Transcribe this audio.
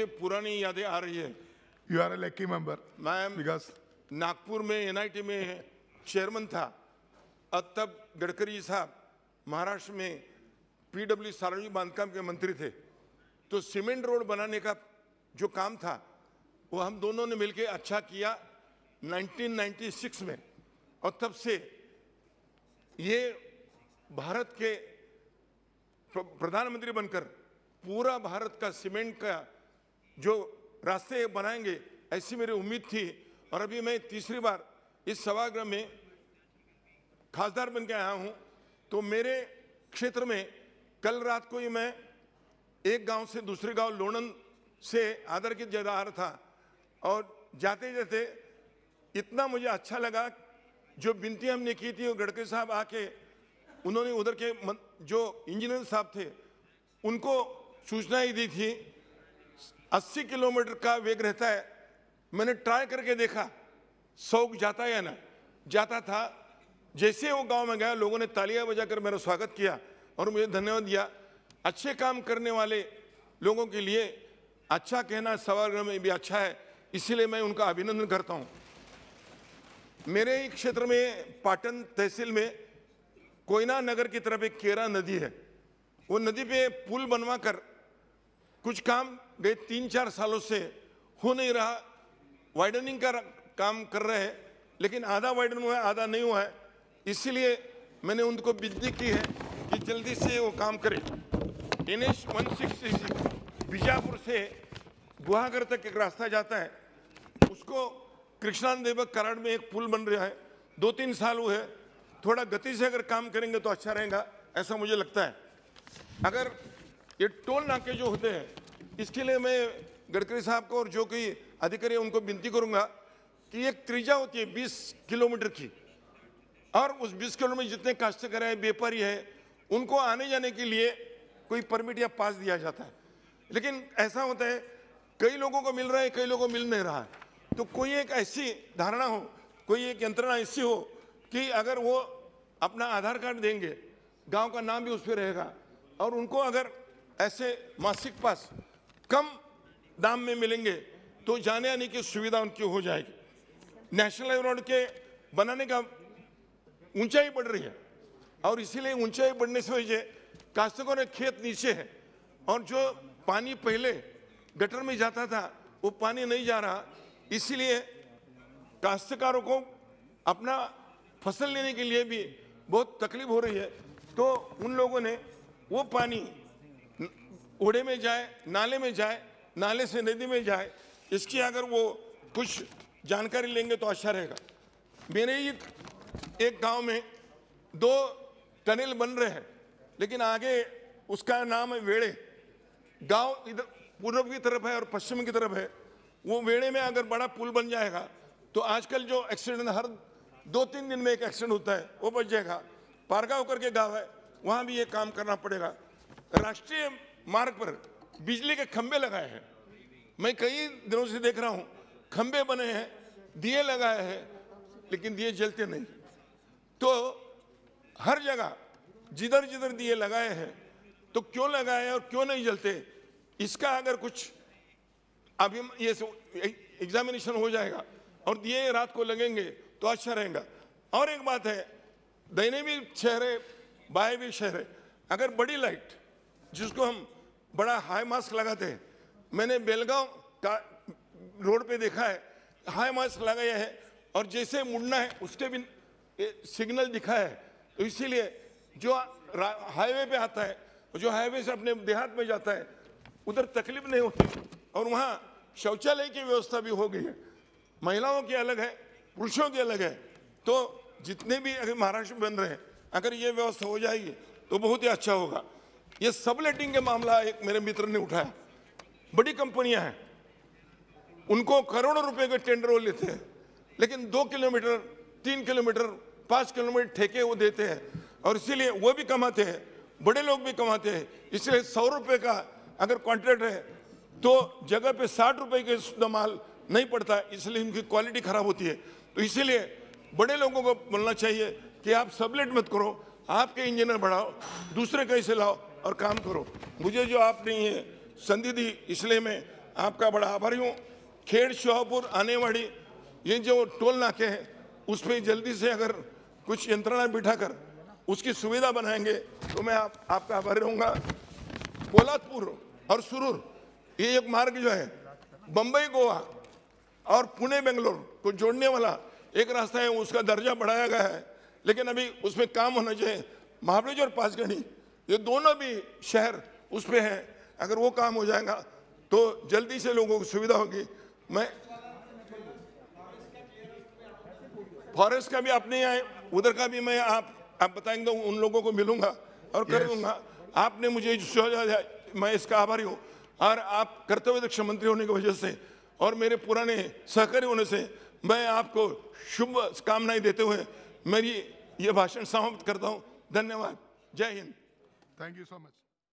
पुरानी यादें आ रही है। You are a lucky member मैं because नागपुर में एनआईटी में चेयरमैन था और तब गडकरी साहब महाराष्ट्र में पीडब्ल्यू सार्वजनिक बांधकाम के मंत्री थे। तो सीमेंट रोड बनाने का जो काम था वो हम दोनों ने मिलकर अच्छा किया 1996 में, और तब से ये भारत के प्रधानमंत्री बनकर पूरा भारत का सीमेंट का जो रास्ते बनाएंगे ऐसी मेरी उम्मीद थी। और अभी मैं तीसरी बार इस सभागृह में खासदार बन के आया हूं। तो मेरे क्षेत्र में कल रात को ही मैं एक गांव से दूसरे गांव लोणन से आदर की जगह आ रहा था, और जाते जाते इतना मुझे अच्छा लगा। जो विनती हमने की थी वो गडकरी साहब आके उन्होंने उधर के जो इंजीनियर साहब थे उनको सूचना ही दी थी। 80 किलोमीटर का वेग रहता है। मैंने ट्राई करके देखा 100 जाता है या ना जाता था। जैसे वो गांव में गया लोगों ने तालियां बजाकर मेरा स्वागत किया और मुझे धन्यवाद दिया। अच्छे काम करने वाले लोगों के लिए अच्छा कहना सभागृह में भी अच्छा है, इसीलिए मैं उनका अभिनंदन करता हूं। मेरे ही क्षेत्र में पाटन तहसील में कोयना नगर की तरफ एक केरा नदी है। वो नदी पे पुल बनवा कर कुछ काम गए 3-4 सालों से हो नहीं रहा। वाइडनिंग का काम कर रहे हैं, लेकिन आधा वाइडन हुआ है आधा नहीं हुआ है। इसीलिए मैंने उनको विनती की है कि जल्दी से वो काम करें। NH 166 बीजापुर से गुहागर तक एक रास्ता जाता है, उसको कृष्णान देवक कराड़ में एक पुल बन रहा है। 2-3 साल हुए हैं। थोड़ा गति से अगर काम करेंगे तो अच्छा रहेगा, ऐसा मुझे लगता है। अगर ये टोल नाके जो होते हैं, इसके लिए मैं गडकरी साहब को और जो कोई अधिकारी है उनको विनती करूंगा कि एक त्रिज्या होती है 20 किलोमीटर की, और उस 20 किलोमीटर जितने काश्तकार हैं व्यापारी है उनको आने जाने के लिए कोई परमिट या पास दिया जाता है। लेकिन ऐसा होता है कई लोगों को मिल रहा है, कई लोगों को मिल नहीं रहा है। तो कोई एक ऐसी धारणा हो, कोई एक यंत्रणा ऐसी हो कि अगर वो अपना आधार कार्ड देंगे, गांव का नाम भी उस पर रहेगा, और उनको अगर ऐसे मासिक पास कम दाम में मिलेंगे तो जाने आने की सुविधा उनकी हो जाएगी। नेशनल रोड के बनाने का ऊंचाई बढ़ रही है, और इसीलिए ऊंचाई बढ़ने से वजह काश्तकारों के खेत नीचे है, और जो पानी पहले गटर में जाता था वो पानी नहीं जा रहा। इसीलिए काश्तकारों को अपना फसल लेने के लिए भी बहुत तकलीफ हो रही है। तो उन लोगों ने वो पानी ओढ़े में जाए, नाले में जाए, नाले से नदी में जाए, इसकी अगर वो कुछ जानकारी लेंगे तो अच्छा रहेगा। मेरे ही एक गांव में 2 टनल बन रहे हैं, लेकिन आगे उसका नाम है वेड़े। गांव इधर पूर्व की तरफ है और पश्चिम की तरफ है। वो वेड़े में अगर बड़ा पुल बन जाएगा तो आजकल जो एक्सीडेंट हर 2-3 दिन में एक एक्सीडेंट होता है वो बच जाएगा। पारगांव करके गांव है, वहां भी ये काम करना पड़ेगा। राष्ट्रीय मार्ग पर बिजली के खंभे लगाए हैं। मैं कई दिनों से देख रहा हूं, खंभे बने हैं, दिए लगाए हैं, लेकिन दिए जलते नहीं। तो हर जगह जिधर जिधर दिए लगाए हैं तो क्यों लगाए और क्यों नहीं जलते, इसका अगर कुछ अभी ये एग्जामिनेशन हो जाएगा और दिए रात को लगेंगे तो अच्छा रहेगा। और एक बात है, दाहिने भी शहर है बाएं भी शहर है। अगर बड़ी लाइट जिसको हम बड़ा हाई मास्क लगाते हैं, मैंने बेलगांव का रोड पे देखा है हाई मास्क लगाया है, और जैसे मुड़ना है उसके भी सिग्नल दिखा है। तो इसीलिए जो हाईवे पे आता है, जो हाईवे से अपने देहात में जाता है, उधर तकलीफ नहीं होती, और वहाँ शौचालय की व्यवस्था भी हो गई है। महिलाओं की अलग है, पुरुषों की अलग है। तो जितने भी अगर महाराष्ट्र में बन रहे हैं, अगर ये व्यवस्था हो जाएगी तो बहुत ही अच्छा होगा। ये सबलेटिंग के मामला एक मेरे मित्र ने उठाया। बड़ी कंपनियां हैं, उनको करोड़ों रुपए के टेंडर वो लेते हैं, लेकिन 2 किलोमीटर 3 किलोमीटर 5 किलोमीटर ठेके वो देते हैं, और इसीलिए वो भी कमाते हैं, बड़े लोग भी कमाते हैं। इसलिए 100 रुपए का अगर कॉन्ट्रैक्ट है तो जगह पे 60 रुपए के शुद्ध माल नहीं पड़ता है, इसलिए उनकी क्वालिटी खराब होती है। तो इसीलिए बड़े लोगों को बोलना चाहिए कि आप सबलेट मत करो, आपके इंजीनियर बढ़ाओ, दूसरे कैसे लाओ और काम करो। मुझे जो आपने ये संधि दी, इसलिए मैं आपका बड़ा आभारी हूँ। खेड़ शोहापुर आने वाली ये जो टोल नाके हैं उस पर जल्दी से अगर कुछ यंत्रणा बिठाकर उसकी सुविधा बनाएंगे तो मैं आपका आभारी रहूँगा। पोलादपुर और सुरूर ये एक मार्ग जो है बम्बई गोवा और पुणे बेंगलोर को जोड़ने वाला एक रास्ता है, उसका दर्जा बढ़ाया गया है, लेकिन अभी उसमें काम होना चाहिए। महाबलेश्वर और पांचगढ़ी ये दोनों भी शहर उस पे हैं, अगर वो काम हो जाएगा तो जल्दी से लोगों को सुविधा होगी। मैं फॉरेस्ट का भी आप नहीं आए, उधर का भी मैं आप बताएंगे तो उन लोगों को मिलूंगा और कर दूंगा। आपने मुझे सुझाव दिया, मैं इसका आभारी हूँ। और आप कर्तव्यदक्ष मंत्री होने की वजह से और मेरे पुराने सहकारी होने से मैं आपको शुभ कामनाएं देते हुए मेरी ये भाषण समाप्त करता हूँ। धन्यवाद। जय Hind. Thank you so much.